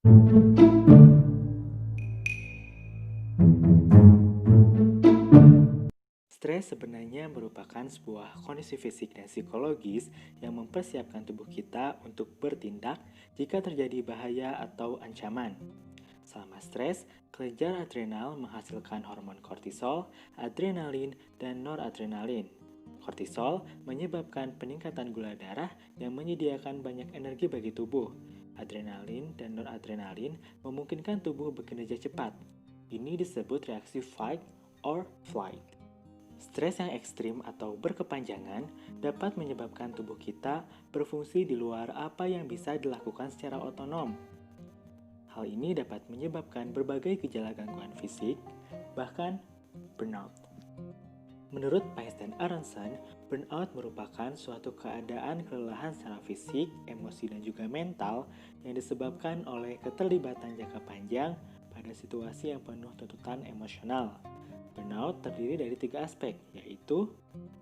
Stres sebenarnya merupakan sebuah kondisi fisik dan psikologis yang mempersiapkan tubuh kita untuk bertindak jika terjadi bahaya atau ancaman. Selama stres, kelenjar adrenal menghasilkan hormon kortisol, adrenalin, dan noradrenalin. Kortisol menyebabkan peningkatan gula darah yang menyediakan banyak energi bagi tubuh. Adrenalin dan noradrenalin memungkinkan tubuh bekerja cepat. Ini disebut reaksi fight or flight. Stres yang ekstrim atau berkepanjangan dapat menyebabkan tubuh kita berfungsi di luar apa yang bisa dilakukan secara otonom. Hal ini dapat menyebabkan berbagai gejala gangguan fisik, bahkan burnout. Menurut Paes dan Aronson, burnout merupakan suatu keadaan kelelahan secara fisik, emosi, dan juga mental yang disebabkan oleh keterlibatan jangka panjang pada situasi yang penuh tuntutan emosional. Burnout terdiri dari 3 aspek, yaitu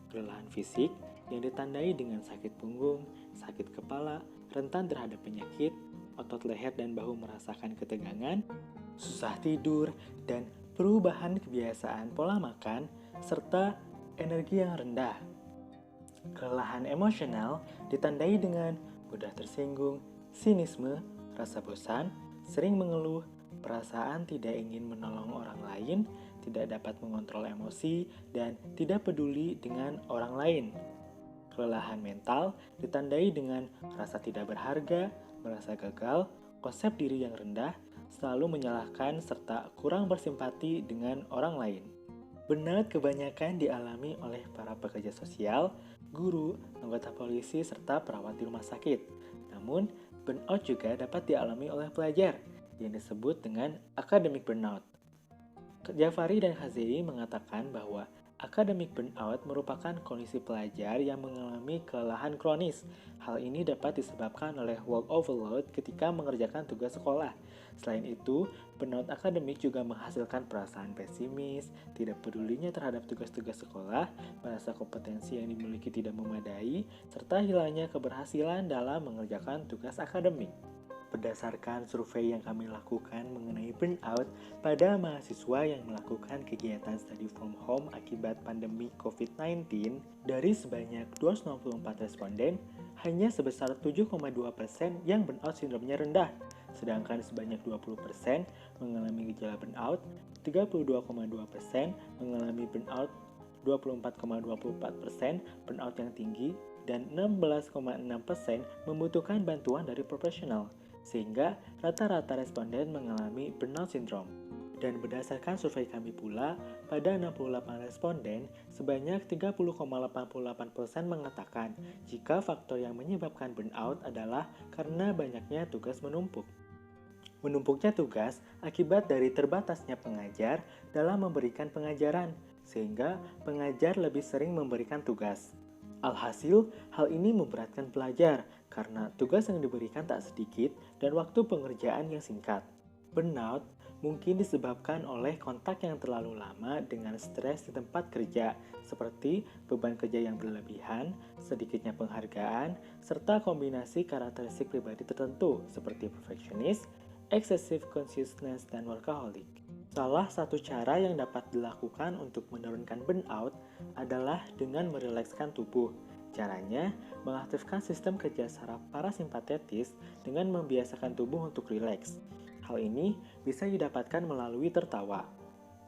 kelelahan fisik yang ditandai dengan sakit punggung, sakit kepala, rentan terhadap penyakit, otot leher dan bahu merasakan ketegangan, susah tidur, dan perubahan kebiasaan pola makan, serta energi yang rendah. Kelelahan emosional ditandai dengan mudah tersinggung, sinisme, rasa bosan, sering mengeluh, perasaan tidak ingin menolong orang lain, tidak dapat mengontrol emosi, dan tidak peduli dengan orang lain. Kelelahan mental ditandai dengan rasa tidak berharga, merasa gagal, konsep diri yang rendah, selalu menyalahkan, serta kurang bersimpati dengan orang lain. Burnout kebanyakan dialami oleh para pekerja sosial, guru, anggota polisi, serta perawat di rumah sakit. Namun, burnout juga dapat dialami oleh pelajar, yang disebut dengan academic burnout. Jafari dan Hazei mengatakan bahwa academic burnout merupakan kondisi pelajar yang mengalami kelelahan kronis. Hal ini dapat disebabkan oleh work overload ketika mengerjakan tugas sekolah. Selain itu, burnout akademik juga menghasilkan perasaan pesimis, tidak pedulinya terhadap tugas-tugas sekolah, merasa kompetensi yang dimiliki tidak memadai, serta hilangnya keberhasilan dalam mengerjakan tugas akademik. Berdasarkan survei yang kami lakukan mengenai burnout pada mahasiswa yang melakukan kegiatan study from home akibat pandemi COVID-19, dari sebanyak 264 responden, hanya sebesar 7,2% yang burnout sindromnya rendah, sedangkan sebanyak 20% mengalami gejala burnout, 32,2% mengalami burnout, 24,24% burnout yang tinggi, dan 16,6% membutuhkan bantuan dari profesional, sehingga rata-rata responden mengalami burnout syndrome. Dan berdasarkan survei kami pula, pada 68 responden, sebanyak 30,88% mengatakan jika faktor yang menyebabkan burnout adalah karena banyaknya tugas menumpuk. Menumpuknya tugas akibat dari terbatasnya pengajar dalam memberikan pengajaran, sehingga pengajar lebih sering memberikan tugas. Alhasil, hal ini memberatkan pelajar karena tugas yang diberikan tak sedikit dan waktu pengerjaan yang singkat. Burnout mungkin disebabkan oleh kontak yang terlalu lama dengan stres di tempat kerja, seperti beban kerja yang berlebihan, sedikitnya penghargaan, serta kombinasi karakteristik pribadi tertentu seperti perfeksionis, excessive consciousness, dan workaholic. Salah satu cara yang dapat dilakukan untuk menurunkan burnout adalah dengan merilekskan tubuh. Caranya, mengaktifkan sistem kerja saraf parasimpatetis dengan membiasakan tubuh untuk rileks. Hal ini bisa didapatkan melalui tertawa.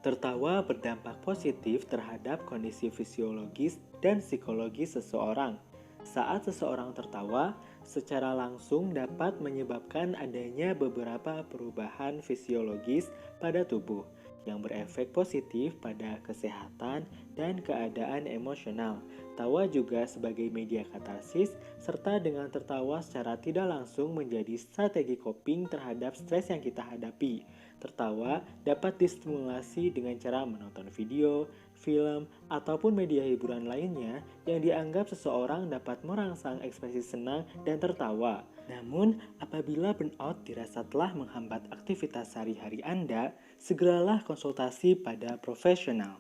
Tertawa berdampak positif terhadap kondisi fisiologis dan psikologis seseorang. Saat seseorang tertawa, secara langsung dapat menyebabkan adanya beberapa perubahan fisiologis pada tubuh yang berefek positif pada kesehatan dan keadaan emosional. Tawa juga sebagai media katarsis, serta dengan tertawa secara tidak langsung menjadi strategi coping terhadap stres yang kita hadapi. Tertawa dapat distimulasi dengan cara menonton video, film, ataupun media hiburan lainnya yang dianggap seseorang dapat merangsang ekspresi senang dan tertawa. Namun, apabila burnout dirasa telah menghambat aktivitas sehari-hari Anda, segeralah konsultasi pada profesional.